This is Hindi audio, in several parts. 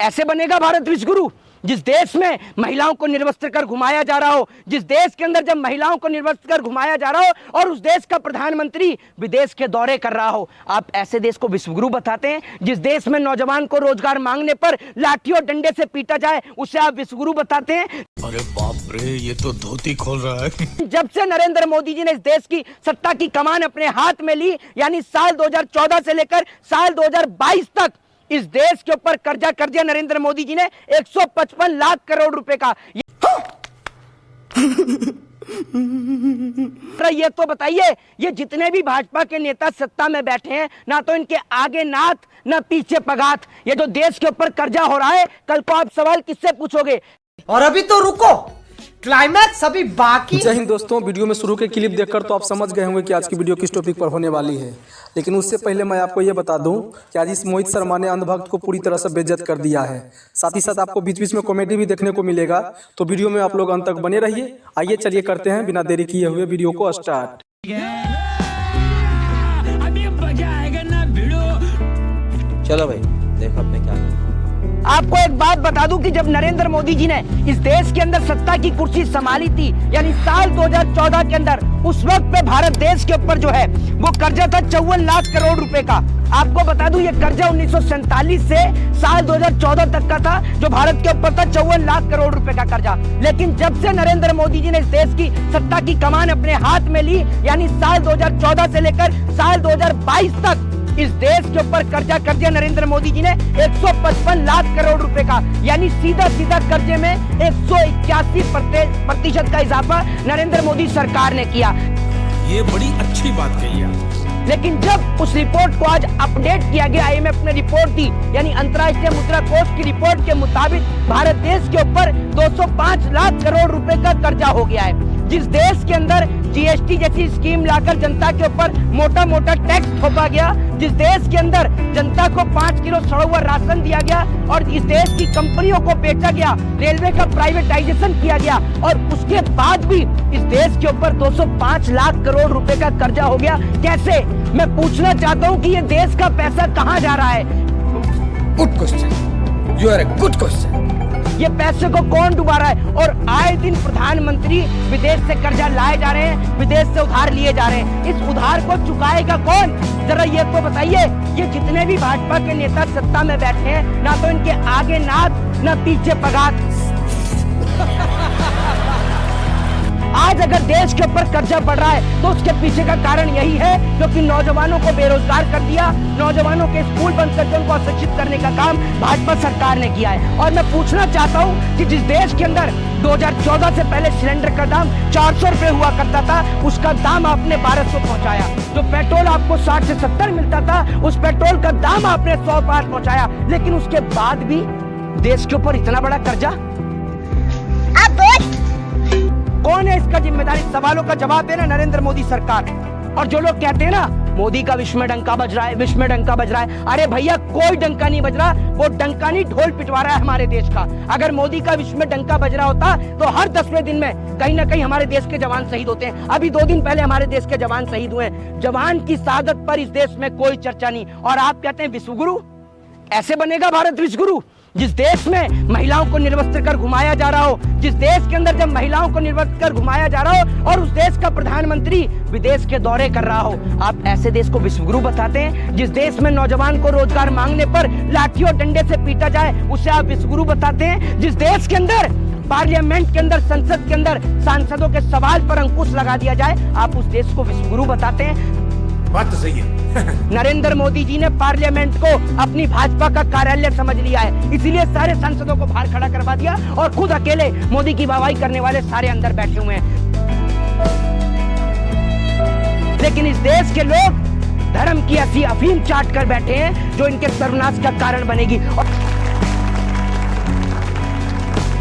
ऐसे बनेगा भारत विश्व गुरु जिस देश में महिलाओं को निर्वस्त्र कर घुमाया जा रहा हो, जिस देश के अंदर जब महिलाओं को निर्वस्त्र कर घुमाया जा रहा हो और उस देश का प्रधानमंत्री विदेश के दौरे कर रहा हो। आप ऐसे देश को विश्वगुरु बताते हैं? जिस देश में नौजवान को रोजगार मांगने पर लाठी और डंडे से पीटा जाए उसे आप विश्वगुरु बताते हैं? अरे बाप रे, ये तो धोती खोल रहा है। जब से नरेंद्र मोदी जी ने इस देश की सत्ता की कमान अपने हाथ में ली, यानी साल 2014 से लेकर साल 2022 तक इस देश के ऊपर कर्जा कर दिया नरेंद्र मोदी जी ने 155 लाख करोड़ रुपए का। ये तो बताइए, ये जितने भी भाजपा के नेता सत्ता में बैठे हैं, ना तो इनके आगे नाथ ना पीछे पगात। ये जो देश के ऊपर कर्जा हो रहा है, कल को आप सवाल किससे पूछोगे? और अभी तो रुको, क्लाइमैक्स अभी बाकी। जय हिंद दोस्तों, वीडियो में शुरू के क्लिप देखकर तो आप समझ गए होंगे कि आज की वीडियो किस टॉपिक पर होने वाली है। लेकिन उससे पहले मैं आपको ये बता दूं कि आज इस मोहित शर्मा ने अंधभक्त को पूरी तरह से बेइज्जत कर दिया है। साथ ही साथ आपको बीच बीच में कॉमेडी भी देखने को मिलेगा, तो वीडियो में आप लोग अंत तक बने रहिए। आइए चलिए करते हैं बिना देरी किए हुए वीडियो को स्टार्ट। चलो भाई, देखो अपने क्या करना। आपको एक बात बता दूं कि जब नरेंद्र मोदी जी ने इस देश के अंदर सत्ता की कुर्सी संभाली थी, यानी साल 2014 के अंदर, उस वक्त पे भारत देश के ऊपर जो है वो कर्जा था 54 लाख करोड़ रुपए का। आपको बता दूं ये कर्जा 1947 से साल 2014 तक का था, जो भारत के ऊपर था 54 लाख करोड़ रुपए का कर्जा। लेकिन जब से नरेंद्र मोदी जी ने इस देश की सत्ता की कमान अपने हाथ में ली, यानी साल 2014 से लेकर साल 2022 तक इस देश के ऊपर कर्जा कर दिया नरेंद्र मोदी जी ने 155 लाख करोड़ रुपए का, यानी सीधा सीधा कर्जे में 181% का इजाफा नरेंद्र मोदी सरकार ने किया। ये बड़ी अच्छी बात कही आप। लेकिन जब उस रिपोर्ट को आज अपडेट किया गया, IMF ने रिपोर्ट दी, यानी अंतर्राष्ट्रीय मुद्रा कोष की रिपोर्ट के मुताबिक भारत देश के ऊपर 205 लाख करोड़ रुपए का कर्जा हो गया है। जिस देश के अंदर GST जैसी स्कीम लाकर जनता के ऊपर मोटा मोटा टैक्स थोपा गया, जिस देश के अंदर जनता को 5 किलो सड़ा हुआ राशन दिया गया और इस देश की कंपनियों को बेचा गया, रेलवे का प्राइवेटाइजेशन किया गया, और उसके बाद भी इस देश के ऊपर 205 लाख करोड़ रुपए का कर्जा हो गया। कैसे? मैं पूछना चाहता हूँ कि ये देश का पैसा कहाँ जा रहा है? Good question, you are a good question. ये पैसे को कौन डुबा रहा है? और आए दिन प्रधानमंत्री विदेश से कर्जा लाए जा रहे हैं, विदेश से उधार लिए जा रहे हैं। इस उधार को चुकाएगा कौन? जरा ये तो बताइए। ये जितने भी भाजपा के नेता सत्ता में बैठे हैं, ना तो इनके आगे नाथ ना पीछे पगात। आज अगर देश के ऊपर कर्जा बढ़ रहा है तो उसके पीछे का कारण यही है क्योंकि नौजवानों को बेरोजगार कर दिया, नौजवानों के स्कूल बंद करके उनको अशिक्षित करने का काम भाजपा सरकार ने किया है। और मैं पूछना चाहता हूं कि जिस देश के अंदर 2014 से पहले सिलेंडर का दाम 400 रुपए हुआ करता था, उसका दाम आपने 1200 पहुंचाया। जो पेट्रोल आपको 60 से 70 मिलता था, उस पेट्रोल का दाम आपने 100 पार पहुंचाया। लेकिन उसके बाद भी देश के ऊपर इतना बड़ा कर्जा। कौन है इसका जिम्मेदारी? सवालों का जवाब देना नरेंद्र मोदी सरकार। और जो लोग कहते हैं ना मोदी का विश्व में डंका बज रहा है, विश्व में डंका बज रहा है, अरे भैया कोई डंका नहीं बज रहा, वो डंका नहीं ढोल पिटवा रहा है हमारे देश का। अगर मोदी का विश्व में डंका बज रहा होता तो हर 10वें दिन में कहीं ना कहीं हमारे देश के जवान शहीद होते हैं। अभी 2 दिन पहले हमारे देश के जवान शहीद हुए। जवान की शहादत पर इस देश में कोई चर्चा नहीं। और आप कहते हैं विश्वगुरु? ऐसे बनेगा भारत विश्वगुरु जिस देश में महिलाओं को निर्वस्त्र कर घुमाया जा रहा हो, जिस देश के अंदर जब महिलाओं को निर्वस्त्र कर घुमाया जा रहा हो और उस देश का प्रधानमंत्री विदेश के दौरे कर रहा हो। आप ऐसे देश को विश्वगुरु बताते हैं? जिस देश में नौजवान को रोजगार मांगने पर लाठी और डंडे से पीटा जाए उसे आप विश्वगुरु बताते हैं? जिस देश के अंदर पार्लियामेंट के अंदर, संसद के अंदर सांसदों के सवाल पर अंकुश लगा दिया जाए, आप उस देश को विश्वगुरु बताते हैं? बात तो सही है। नरेंद्र मोदी जी ने पार्लियामेंट को अपनी भाजपा का कार्यालय समझ लिया है, इसीलिए सारे सांसदों को बाहर खड़ा करवा दिया और खुद अकेले मोदी की वाहवाही करने वाले सारे अंदर बैठे हुए हैं। लेकिन इस देश के लोग धर्म की ऐसी अफीम चाट कर बैठे हैं जो इनके सर्वनाश का कारण बनेगी।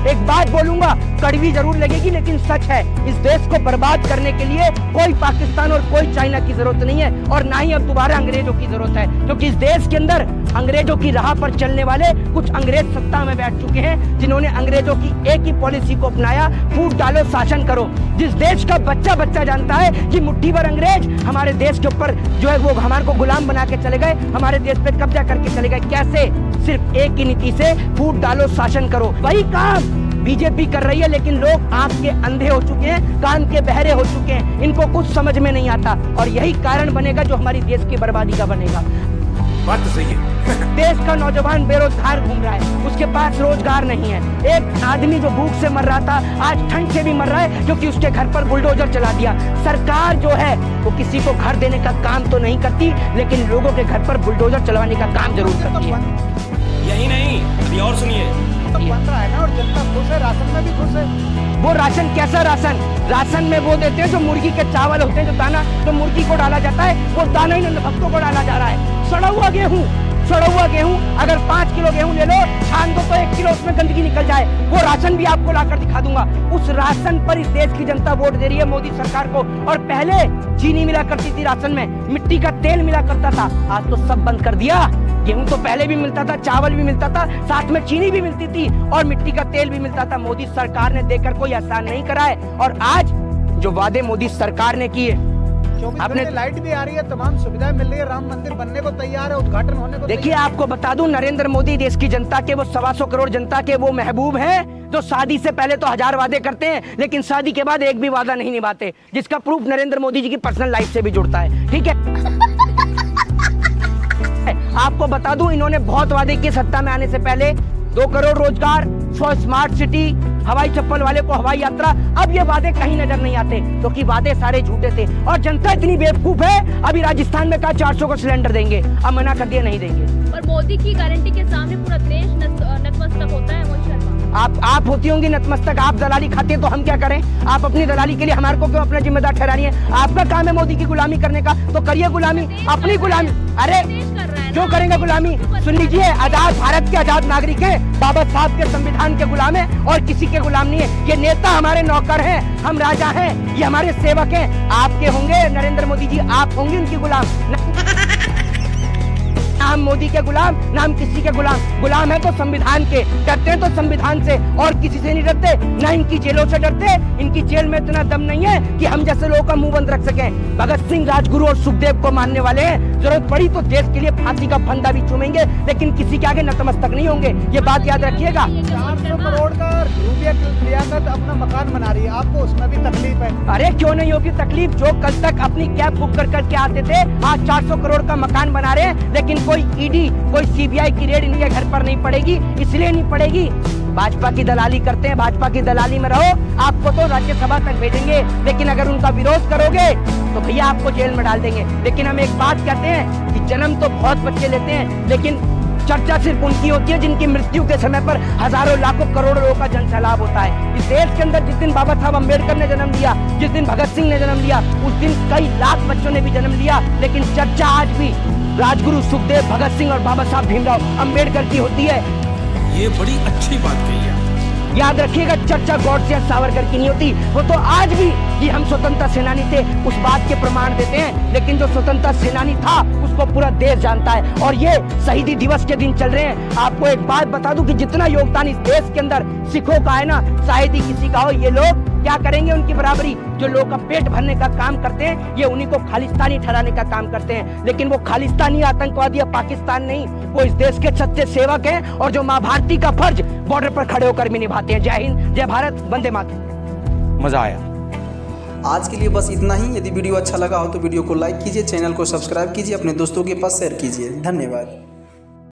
एक बात बोलूंगा, कड़वी जरूर लगेगी लेकिन सच है। इस देश को बर्बाद करने के लिए कोई पाकिस्तान और कोई चाइना की जरूरत नहीं है और ना ही अब दोबारा अंग्रेजों की जरूरत है, क्योंकि इस देश के अंदर अंग्रेजों की राह पर चलने वाले कुछ अंग्रेज सत्ता में बैठ चुके हैं, जिन्होंने अंग्रेजों की एक ही पॉलिसी को अपनाया, फूट डालो शासन करो। जिस देश का बच्चा बच्चा जानता है कि मुट्ठी भर अंग्रेज हमारे देश के ऊपर जो है वो हमारे को गुलाम बना के चले गए, हमारे देश पे कब्जा करके चले गए। कैसे? सिर्फ एक ही नीति से, फूट डालो शासन करो। वही काम बीजेपी कर रही है, लेकिन लोग आंख के अंधे हो चुके हैं, कान के बहरे हो चुके हैं, इनको कुछ समझ में नहीं आता। और यही कारण बनेगा जो हमारी देश की बर्बादी का बनेगा। बात तो सही है। देश का नौजवान बेरोजगार घूम रहा है, उसके पास रोजगार नहीं है। एक आदमी जो भूख से मर रहा था आज ठंड से भी मर रहा है, क्योंकि उसके घर पर बुलडोजर चला दिया। सरकार जो है वो किसी को घर देने का काम तो नहीं करती, लेकिन लोगों के घर पर बुलडोजर चलवाने का काम जरूर करती है। यही नहीं, अभी और सुनिए। बन रहा है ना, और जनता खुश है, राशन में भी खुश है। वो राशन कैसा राशन? राशन में वो देते हैं जो मुर्गी के चावल होते हैं, जो दाना जो मुर्गी को डाला जाता है, वो दाना ही भक्तों को डाला जा रहा है। सड़ा हुआ गेहूं अगर 5 किलो गेहूं ले लो, छान दो तो 1 किलो उसमें गंदगी निकल जाए। वो राशन भी आपको लाकर दिखा दूंगा। उस राशन पर इस देश की जनता वोट दे रही है मोदी सरकार को। और पहले चीनी मिला करती थी राशन में, मिट्टी का तेल मिला करता था, आज तो सब बंद कर दिया। गेहूं तो पहले भी मिलता था, चावल भी मिलता था, साथ में चीनी भी मिलती थी और मिट्टी का तेल भी मिलता था। मोदी सरकार ने देकर कोई एहसान नहीं करा है। और आज जो वादे मोदी सरकार ने किए, आपने लाइट भी आ रही है, तमाम सुविधाएं मिल रही है, राम मंदिर बनने को तैयार है, उद्घाटन होने को। देखिए, आपको बता दूं, नरेंद्र मोदी देश की जनता के, वो 125 करोड़ जनता के वो महबूब हैं जो शादी से पहले तो 1000 वादे करते हैं, लेकिन शादी के बाद एक भी वादा नहीं निभाते, जिसका प्रूफ नरेंद्र मोदी जी की पर्सनल लाइफ से भी जुड़ता है। ठीक है, आपको बता दूं, इन्होंने बहुत वादे किए सत्ता में आने से पहले। 2 करोड़ रोजगार, 100 स्मार्ट सिटी, हवाई चप्पल वाले को हवाई यात्रा। अब ये वादे कहीं नजर नहीं आते, क्योंकि वादे सारे झूठे थे। और जनता इतनी बेवकूफ है, अभी राजस्थान में कहा 400 का सिलेंडर देंगे, अब मना कर दिया नहीं देंगे। और मोदी की गारंटी के सामने पूरा देश नतमस्तक होता है। मोदी शर्मा, आप होती होंगी नतमस्तक, आप दलाली खाते हैं तो हम क्या करें? आप अपनी दलाली के लिए हमारे को क्यों अपना जिम्मेदार ठहरानी है? आपका काम है मोदी की गुलामी करने का, तो करिए गुलामी, अपनी गुलामी। अरे क्यों करेंगे गुलामी? सुन लीजिए, आजाद भारत के आजाद नागरिक हैं, बाबा साहब के संविधान के गुलाम हैं और किसी के गुलाम नहीं है। ये नेता हमारे नौकर हैं, हम राजा हैं, ये हमारे सेवक हैं। आपके होंगे नरेंद्र मोदी जी, आप होंगे उनकी गुलाम। ना हम मोदी के गुलाम, ना हम किसी के गुलाम। गुलाम है तो संविधान के, डरते हैं तो संविधान से और किसी से नहीं डरते, ना इनकी जेलों से डरते। इनकी जेल में इतना दम नहीं है कि हम जैसे लोगों का मुंह बंद रख सकें। भगत सिंह, राजगुरु और सुखदेव को मानने वाले हैं, जरूरत पड़ी तो देश के लिए फांसी का फंदा भी चूमेंगे, लेकिन किसी के आगे नतमस्तक नहीं होंगे। ये बात याद रखिएगा। 400 करोड़ का रूपया लियाकत अपना मकान बना रही है, आपको उसमें भी तकलीफ है? अरे क्यों नहीं होगी तकलीफ? जो कल तक अपनी कैब बुक कर करके आते थे, आज 400 करोड़ का मकान बना रहे हैं, लेकिन कोई ईडी, कोई सीबीआई की रेड इनके घर पर नहीं पड़ेगी। इसलिए नहीं पड़ेगी, भाजपा की दलाली करते हैं, भाजपा की दलाली में रहो, आपको तो राज्यसभा तक भेजेंगे, लेकिन अगर उनका विरोध करोगे तो भैया आपको जेल में डाल देंगे। लेकिन हम एक बात कहते हैं कि जन्म तो बहुत बच्चे लेते हैं, लेकिन चर्चा सिर्फ उनकी होती है जिनकी मृत्यु के समय पर हजारों लाखों करोड़ों लोगों का जन सैलाब होता है। इस देश के अंदर जिस दिन बाबा साहब अम्बेडकर ने जन्म लिया, जिस दिन भगत सिंह ने जन्म लिया, उस दिन कई लाख बच्चों ने भी जन्म लिया, लेकिन चर्चा आज भी राजगुरु सुखदेव, भगत सिंह और बाबा साहब भीमराव अम्बेडकर की होती है। ये बड़ी अच्छी बात कही है। याद रखिएगा, चर्चा गॉडसे या सावरकर की नहीं होती। वो तो आज भी कि हम स्वतंत्रता सेनानी थे उस बात के प्रमाण देते हैं, लेकिन जो स्वतंत्रता सेनानी था उसको पूरा देश जानता है। और ये शहीदी दिवस के दिन चल रहे हैं। आपको एक बात बता दूं कि जितना योगदान इस देश के अंदर सिखों का है ना, शायद ही किसी का हो। ये लोग क्या करेंगे उनकी बराबरी? जो लोग का पेट भरने का काम करते हैं, ये उन्हीं को खालिस्तानी ठहराने का काम करते हैं। लेकिन वो खालिस्तानी आतंकवादी या पाकिस्तान नहीं, वो इस देश के सच्चे सेवक हैं और जो माँ भारती का फर्ज बॉर्डर पर खड़े होकर भी निभाते हैं। जय हिंद, जय भारत, वंदे मातरम। मजा आया। आज के लिए बस इतना ही। यदि वीडियो अच्छा लगा हो तो वीडियो को लाइक कीजिए, चैनल को सब्सक्राइब कीजिए, अपने दोस्तों के पास शेयर कीजिए। धन्यवाद।